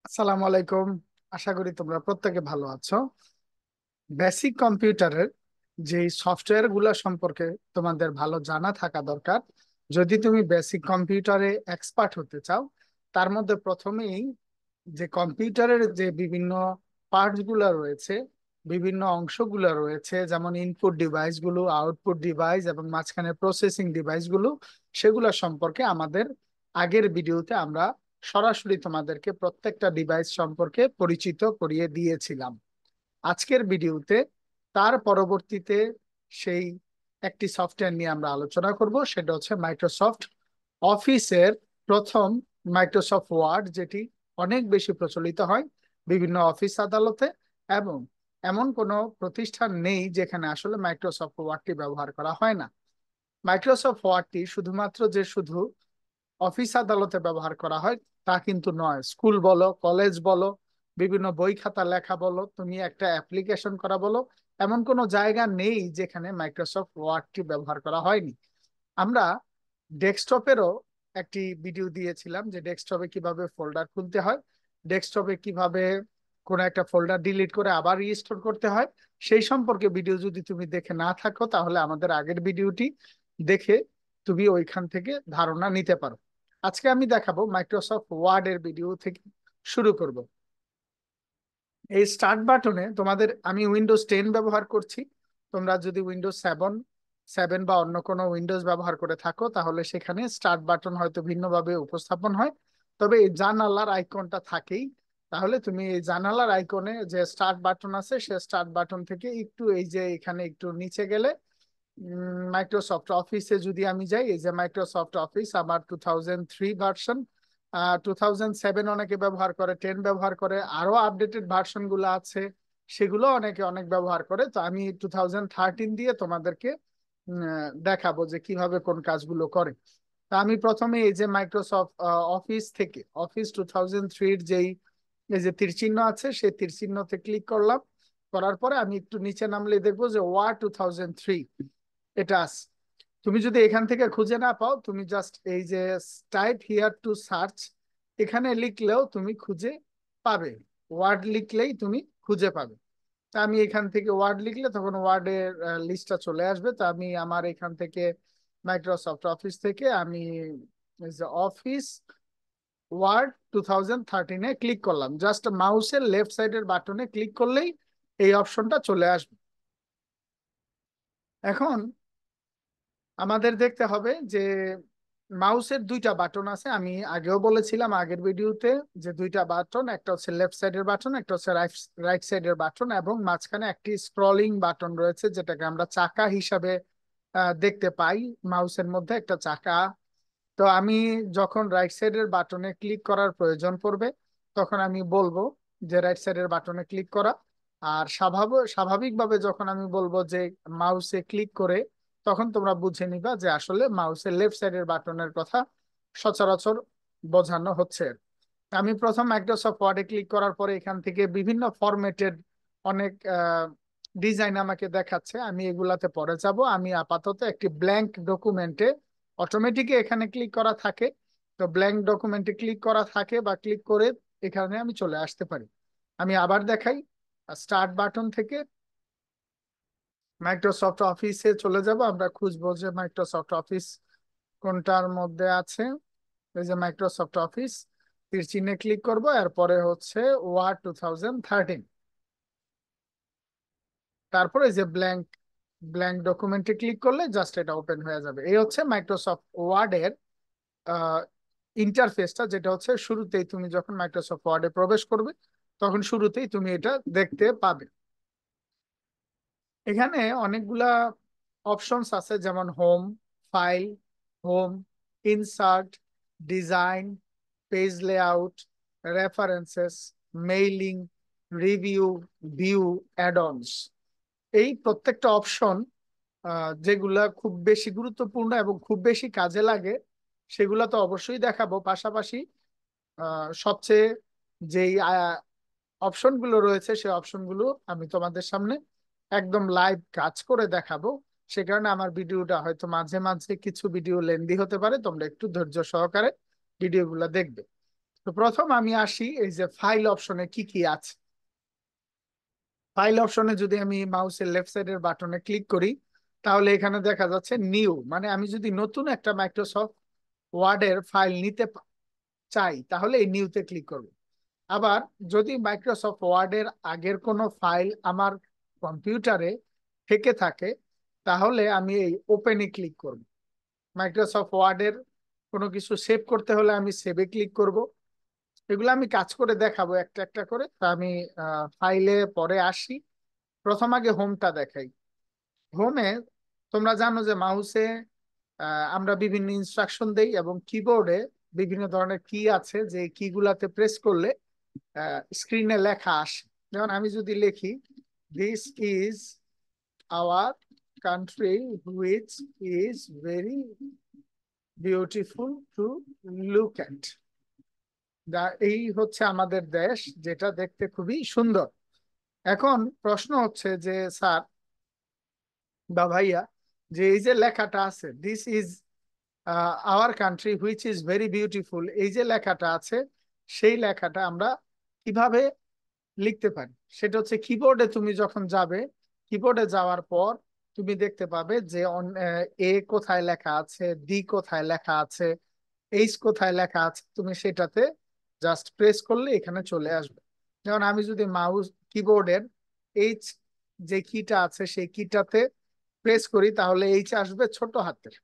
আসসালামু আলাইকুম। আশা করি তোমরা প্রত্যেকে ভালো আছো। বেসিক কম্পিউটারের যে সফটওয়্যার গুলা সম্পর্কে তোমাদের ভালো জানা থাকা দরকার। যদি তুমি বেসিক কম্পিউটারে এক্সপার্ট হতে চাও, তার মধ্যে প্রথমেই যে কম্পিউটারের যে বিভিন্ন পার্টস গুলা রয়েছে, বিভিন্ন অংশগুলো রয়েছে, যেমন ইনপুট ডিভাইস গুলো, আউটপুট ডিভাইস এবং মাঝখানে প্রসেসিং ডিভাইস গুলো, সেগুলো সম্পর্কে আমাদের আগের ভিডিওতে আমরা সরাসরি তোমাদেরকে প্রত্যেকটা ডিভাইস সম্পর্কে পরিচিত করিয়ে দিয়েছিলাম। আজকের ভিডিওতে তার পরবর্তীতে সেই একটি সফটওয়্যার নিয়ে আমরা আলোচনা করব, সেটা হচ্ছে মাইক্রোসফট অফিসের প্রথম মাইক্রোসফট ওয়ার্ড, যেটি অনেক বেশি প্রচলিত হয় বিভিন্ন অফিস আদালতে, এবং এমন কোনো প্রতিষ্ঠান নেই যেখানে আসলে মাইক্রোসফট ওয়ার্ডটি ব্যবহার করা হয় না। মাইক্রোসফট ওয়ার্ডটি শুধুমাত্র যে শুধু অফিস আদালতে ব্যবহার করা হয় তা কিন্তু নয়। স্কুল বলো, কলেজ বলো, বিভিন্ন বই খাতা লেখা বলো, তুমি একটা অ্যাপ্লিকেশন করা বলো, এমন কোনো জায়গা নেই যেখানে মাইক্রোসফট ওয়ার্ডটি ব্যবহার করা হয়নি। আমরা ডেস্কটপেরও একটি ভিডিও দিয়েছিলাম যে ডেস্কটপে কিভাবে ফোল্ডার খুলতে হয়, ডেস্কটপে কিভাবে কোনো একটা ফোল্ডার ডিলিট করে আবার রিস্টোর করতে হয়। সেই সম্পর্কে ভিডিও যদি তুমি দেখে না থাকো, তাহলে আমাদের আগের ভিডিওটি দেখে তুমি ওইখান থেকে ধারণা নিতে পারো। আজকে আমি দেখাবো মাইক্রোসফট ওয়ার্ড এর ভিডিও থেকে শুরু করব। এই স্টার্ট বাটনে তোমাদের, আমি উইন্ডোজ 10 ব্যবহার করছি। তোমরা যদি উইন্ডোজ 7 বা অন্য কোনো উইন্ডোজ ব্যবহার করে থাকো, তাহলে সেখানে স্টার্ট বাটন হয়তো ভিন্নভাবে উপস্থাপন হয়। তবে এই জানালার আইকনটা থাকেই। তাহলে তুমি এই জানালার আইকনে যে স্টার্ট বাটন আছে, সে স্টার্ট বাটন থেকে একটু এই যে এখানে একটু নিচে গেলে মাইক্রোসফট অফিসে যদি আমি যাই, এই যে মাইক্রোসফট অফিস আমার 2003 ভার্সন, 2007 অনেকে ব্যবহার করে, 10 ব্যবহার করে, আরো আপডেটেড ভার্সন গুলো আছে, সেগুলো অনেকে অনেক ব্যবহার করে। তো আমি 2013 দিয়ে তোমাদেরকে দেখাবো যে কিভাবে কোন কাজগুলো করে। তা আমি প্রথমে এই যে মাইক্রোসফট অফিস থেকে অফিস 2003 যেই এই যে তীর চিহ্ন আছে, সেই তীর চিহ্নতে ক্লিক করলাম। করার পরে আমি একটু নিচে নামলে দেখবো যে ওয়ার্ড 2003 এটা আছে। তুমি যদি এখান থেকে খুঁজে না পাও, তুমি জাস্ট এই যে টাইপ হিয়ার টু সার্চ, এখানে লিখলেও তুমি খুঁজে পাবে। ওয়ার্ড লিখলেই তুমি খুঁজে পাবে। তা আমি এখান থেকে ওয়ার্ড লিখলে তখন ওয়ার্ডের লিস্টটা চলে আসবে। তো আমি আমার এখান থেকে মাইক্রোসফট অফিস থেকে আমি এই যে অফিস ওয়ার্ড 2013-এ ক্লিক করলাম। জাস্ট মাউসের লেফট সাইডের বাটনে ক্লিক করলেই এই অপশনটা চলে আসবে। এখন আমাদের দেখতে হবে যে মাউসের দুইটা বাটন আছে। আমি আগেও বলেছিলাম আগের ভিডিওতে যে দুইটা বাটন, একটা হচ্ছে লেফট সাইডের বাটন, একটা হচ্ছে রাইট সাইডের বাটন, এবং মাঝখানে একটি স্ক্রলিং বাটন রয়েছে যেটাকে আমরা চাকা হিসাবে দেখতে পাই। মাউসের মধ্যে একটা চাকা। তো আমি যখন রাইট সাইডের বাটনে ক্লিক করার প্রয়োজন পড়বে, তখন আমি বলবো যে রাইট সাইডের বাটনে ক্লিক করা। আর স্বাভাবিকভাবে যখন আমি বলবো যে মাউসে ক্লিক করে, তখন তোমরা বুঝে নিবা যে আসলে মাউসের লেফট সাইডের বাটনের কথা সচরাচর বোঝানো হচ্ছে। আমি প্রথম মাইক্রোসফট ওয়ার্ডে ক্লিক করার পরে এখান থেকে বিভিন্ন ফরম্যাটেড অনেক ডিজাইন আমাকে দেখাচ্ছে। আমি এগুলাতে পরে যাব। আমি আপাতত একটি ব্ল্যাঙ্ক ডকুমেন্টে, অটোমেটিক এখানে ক্লিক করা থাকে, তো ব্ল্যাঙ্ক ডকুমেন্টে ক্লিক করা থাকে বা ক্লিক করে এখানে আমি চলে আসতে পারি। আমি আবার দেখাই, স্টার্ট বাটন থেকে মাইক্রোসফট অফিসে চলে যাব। আমরা খুঁজবো যে মাইক্রোসফট অফিস কোনটার মধ্যে আছে। এই যে মাইক্রোসফট অফিস, তীর চিহ্নে ক্লিক করব, এরপরে হচ্ছে ওয়ার্ড 2013। তারপরে এই যে ব্ল্যাঙ্ক ব্ল্যাঙ্ক ডকুমেন্টে ক্লিক করলে জাস্ট এটা ওপেন হয়ে যাবে। এই হচ্ছে মাইক্রোসফট ওয়ার্ডের ইন্টারফেসটা, যেটা হচ্ছে শুরুতেই তুমি যখন মাইক্রোসফট ওয়ার্ডে প্রবেশ করবে, তখন শুরুতেই তুমি এটা দেখতে পাবে। এখানে অনেকগুলা অপশনস আছে, যেমন home, file, home, insert, design, page layout, references, mailing, review, view, add ons. এই প্রত্যেকটা অপশন যেগুলা খুব বেশি গুরুত্বপূর্ণ এবং খুব বেশি কাজে লাগে, সেগুলা তো অবশ্যই দেখাবো। পাশাপাশি সবচেয়ে যেই অপশনগুলো রয়েছে, সেই অপশনগুলো আমি তোমাদের সামনে একদম লাইভ কাজ করে দেখাবো। সে কারণে আমার ভিডিওটা হয়তো মাঝে মাঝে কিছু ভিডিও লেন্দি হতে পারে, তোমরা একটু ধৈর্য সহকারে ভিডিওগুলো দেখবে। তো প্রথম আমি আসি এই যে ফাইল অপশনে কি কি আছে। ফাইল অপশনে যদি আমি মাউসের লেফট সাইডের বাটনে ক্লিক করি, তাহলে এখানে দেখা যাচ্ছে নিউ, মানে আমি যদি নতুন একটা মাইক্রোসফট ওয়ার্ডের ফাইল নিতে চাই তাহলে এই নিউতে ক্লিক করব। আবার যদি মাইক্রোসফট ওয়ার্ডের আগের কোনো ফাইল আমার কম্পিউটারে থেকে থাকে, তাহলে আমি এই ওপেনে ক্লিক করব। মাইক্রোসফট ওয়ার্ডের কোনো কিছু সেভ করতে হলে আমি সেভে ক্লিক করব। এগুলো আমি কাজ করে দেখাবো একটা একটা করে। তা আমি ফাইলে পরে আসি। প্রথম আগে হোমটা দেখাই। হোমে তোমরা জানো যে মাউসে আমরা বিভিন্ন ইনস্ট্রাকশন দেই এবং কিবোর্ডে বিভিন্ন ধরনের কি আছে যে কি গুলাতে প্রেস করলে স্ক্রিনে লেখা আসে। যেমন আমি যদি লিখি this is our country which is very beautiful to look at. এই হচ্ছে আমাদের দেশ, যেটা দেখতে খুবই সুন্দর। এখন প্রশ্ন হচ্ছে যে স্যার বা ভাইয়া, যে এই যে লেখাটা আছে this is our country which is very beautiful, এই যে লেখাটা আছে সেই লেখাটা আমরা কিভাবে লিখতে পারি? সেটা হচ্ছে কিবোর্ডে তুমি যখন যাবে, কিবোর্ডে যাওয়ার পর তুমি দেখতে পাবে যে এ কোথায় লেখা আছে, ডি কোথায় লেখা আছে, এইচ কোথায় লেখা আছে, তুমি সেটাতে জাস্ট প্রেস করলে এখানে চলে আসবে। যেমন আমি যদি মাউস কিবোর্ডের এইচ যে কিটা আছে সেই কিটাতে প্রেস করি, তাহলে এইচ আসবে ছোট হাতের।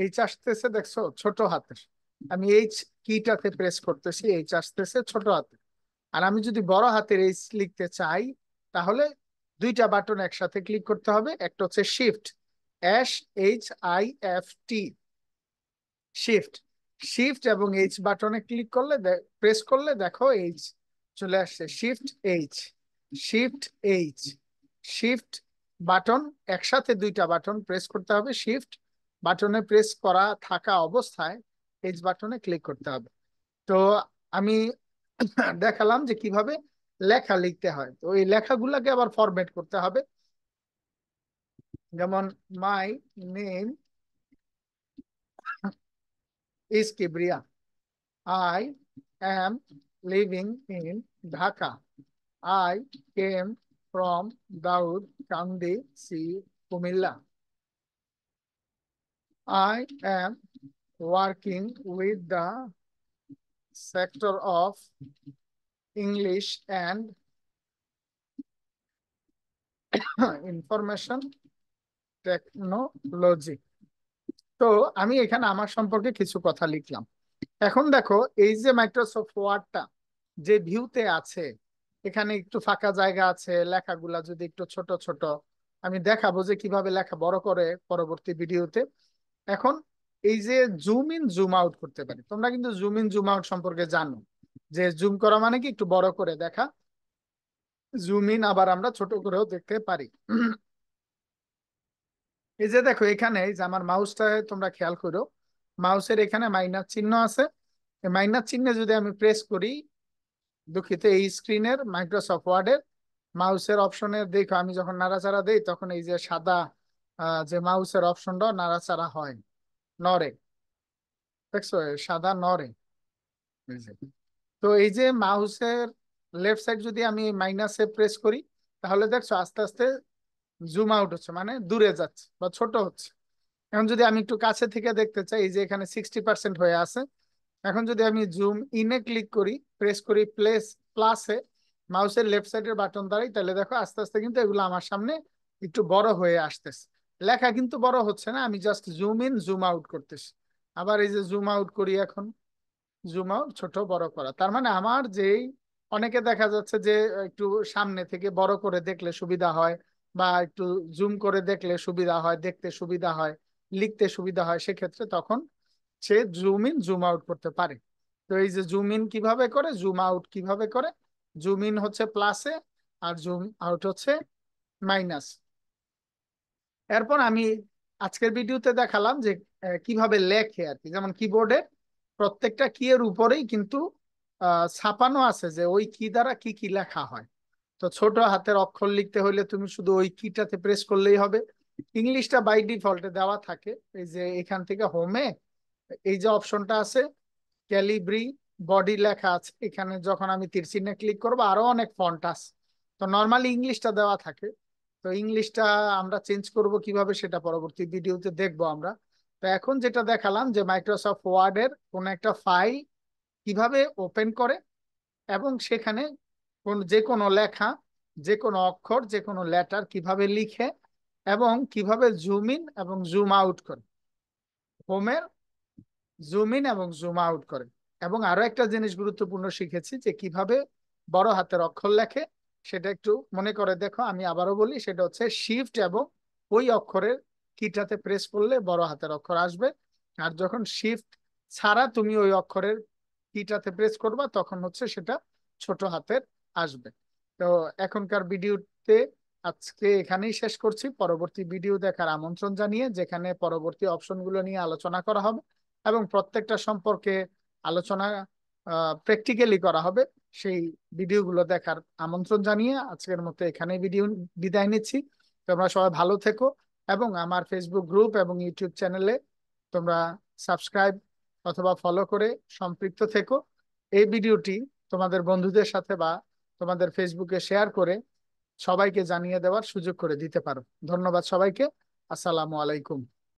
এইচ আসতেছে দেখছো ছোট হাতের। আমি এইচ কিটাতে প্রেস করতেছি, এইচ আসতেছে ছোট হাতের। আর আমি যদি বড় হাতের এইচ লিখতে চাই, তাহলে দুইটা বাটন একসাথে ক্লিক করতে হবে। একটা হচ্ছে শিফট, SHIFT, শিফট। শিফট এবং এইচ বাটনে ক্লিক করলে প্রেস করলে দেখো এইচ চলে আসছে। Shift H, shift H, shift button, একসাথে দুইটা বাটন প্রেস করতে হবে। শিফট বাটনে প্রেস করা থাকা অবস্থায় এইচ বাটনে ক্লিক করতে হবে। তো আমি দেখালাম যে কিভাবে লেখা লিখতে হয়। তো এই লেখাগুলোকে আবার ফরম্যাট করতে হবে। যেমন my name is Kibria, I am living in Dhaka, I came from Daudkandi, see Comilla, I am working with the sector of English and information technology. তো আমি এখানে আমার সম্পর্কে কিছু কথা লিখলাম। এখন দেখো এই যে মাইক্রোসফট ওয়ার্ডটা যে ভিউতে আছে, এখানে একটু ফাঁকা জায়গা আছে, লেখাগুলা যদি একটু ছোট ছোট, আমি দেখাবো যে কিভাবে লেখা বড় করে পরবর্তী ভিডিওতে। এখন এই যে জুম ইন জুম আউট করতে পারি, তোমরা কিন্তু জুম ইন জুম আউট সম্পর্কে জানো যে জুম করা মানে কি একটু বড় করে দেখা, জুম ইন আবার আমরা ছোট করেও দেখতে পারি। এই যে দেখো এখানে এই যে আমার মাউসটা তোমরা খেয়াল করো, মাউসের এখানে মাইনাস চিহ্ন আছে। এই মাইনাস চিহ্নে যদি আমি প্রেস করি, দুঃখিত, এই স্ক্রিনের মাইক্রোসফট ওয়ার্ডের মাউসের অপশনের দেখো আমি যখন নাড়াচাড়া দেই তখন এই যে সাদা যে মাউসের অপশনটা নাড়াচাড়া হয়, নড়ে, দেখছো সাদা নড়ে। এই যে, তো এই যে মাউসের লেফট সাইড যদি আমি মাইনাসে প্রেস করি, তাহলে দেখছো আস্তে আস্তে জুম আউট হচ্ছে, মানে দূরে যাচ্ছে বা ছোট হচ্ছে। এখন যদি আমি একটু কাছে থেকে দেখতে চাই, এই যে এখানে 60% হয়ে আছে। এখন যদি আমি জুম ইনে ক্লিক করি, প্রেস করি প্লাসে মাউসের লেফট সাইডের বাটন দ্বারাই, তাহলে দেখো আস্তে আস্তে কিন্তু এগুলো আমার সামনে একটু বড় হয়ে আসতেছে। লেখা কিন্তু বড় হচ্ছে না, আমি just zoom in zoom out করতেছি। আবার এই যে জুম আউট করি, এখন জুম আউট, ছোট বড় করা, তার মানে আমার যেই অনেকে দেখা যাচ্ছে যে একটু সামনে থেকে বড় করে দেখলে সুবিধা হয়, বা একটু জুম করে দেখলে সুবিধা হয়, দেখতে সুবিধা হয়, লিখতে সুবিধা হয়, সেক্ষেত্রে তখন সে জুম ইন জুম আউট করতে পারে। তো এই যে জুম ইন কিভাবে করে, জুম আউট কিভাবে করে, জুম ইন হচ্ছে প্লাসে আর জুম আউট হচ্ছে মাইনাস। এরপর আমি আজকের ভিডিওতে দেখালাম যে কিভাবে লেখে আর কি। যেমন কিবোর্ডে প্রত্যেকটা কি এর উপরেই কিন্তু ছাপানো আছে যে ওই কি দ্বারা কি কি লেখা হয়। তো ছোট হাতের অক্ষর লিখতে হলে তুমি শুধু ওই কিটাতে প্রেস করলেই হবে। ইংলিশটা বাই ডিফল্টে দেওয়া থাকে। এই যে এখান থেকে হোমে এই যে অপশনটা আছে ক্যালিব্রি বডি লেখা আছে, এখানে যখন আমি তীর চিহ্নে ক্লিক করবো আরো অনেক ফন্ট আছে। তো নর্মালি ইংলিশটা দেওয়া থাকে, তো ইংলিশটা আমরা চেঞ্জ করব কিভাবে সেটা পরবর্তী ভিডিওতে দেখবো আমরা। তো এখন যেটা দেখালাম যে মাইক্রোসফট ওয়ার্ডের কোন একটা ফাইল কিভাবে ওপেন করে এবং সেখানে যে কোনো লেখা, যে কোনো অক্ষর, যে কোনো লেটার কিভাবে লিখে এবং কিভাবে জুম ইন এবং জুম আউট করে, হোমের জুম ইন এবং জুম আউট করে। এবং আরো একটা জিনিস গুরুত্বপূর্ণ শিখেছি যে কিভাবে বড় হাতের অক্ষর লেখে, সেটা একটু মনে করে দেখো। আমি আবারও বলি, সেটা হচ্ছে শিফট এবং ওই অক্ষরের কিটাতে প্রেস করলে বড় হাতের অক্ষর আসবে, আর যখন শিফট ছাড়া তুমি ওই অক্ষরের কিটাতে প্রেস করবা তখন হচ্ছে সেটা ছোট হাতের আসবে। তো এখনকার ভিডিওতে আজকে এখানেই শেষ করছি, পরবর্তী ভিডিও দেখার আমন্ত্রণ জানিয়ে, যেখানে পরবর্তী অপশনগুলো নিয়ে আলোচনা করা হবে এবং প্রত্যেকটা সম্পর্কে আলোচনা প্র্যাকটিক্যালি করা হবে। সেই ভিডিওগুলো দেখার আমন্ত্রণ জানিয়ে আজকের মতো এখানেই ভিডিও বিদায় নিচ্ছি। তোমরা সবাই ভালো থেকো এবং আমার ফেসবুক গ্রুপ এবং ইউটিউব চ্যানেলে তোমরা সাবস্ক্রাইব অথবা ফলো করে সম্পৃক্ত থেকো। এই ভিডিওটি তোমাদের বন্ধুদের সাথে বা তোমাদের ফেসবুকে শেয়ার করে সবাইকে জানিয়ে দেওয়ার সুযোগ করে দিতে পারো। ধন্যবাদ সবাইকে। আসসালামু আলাইকুম।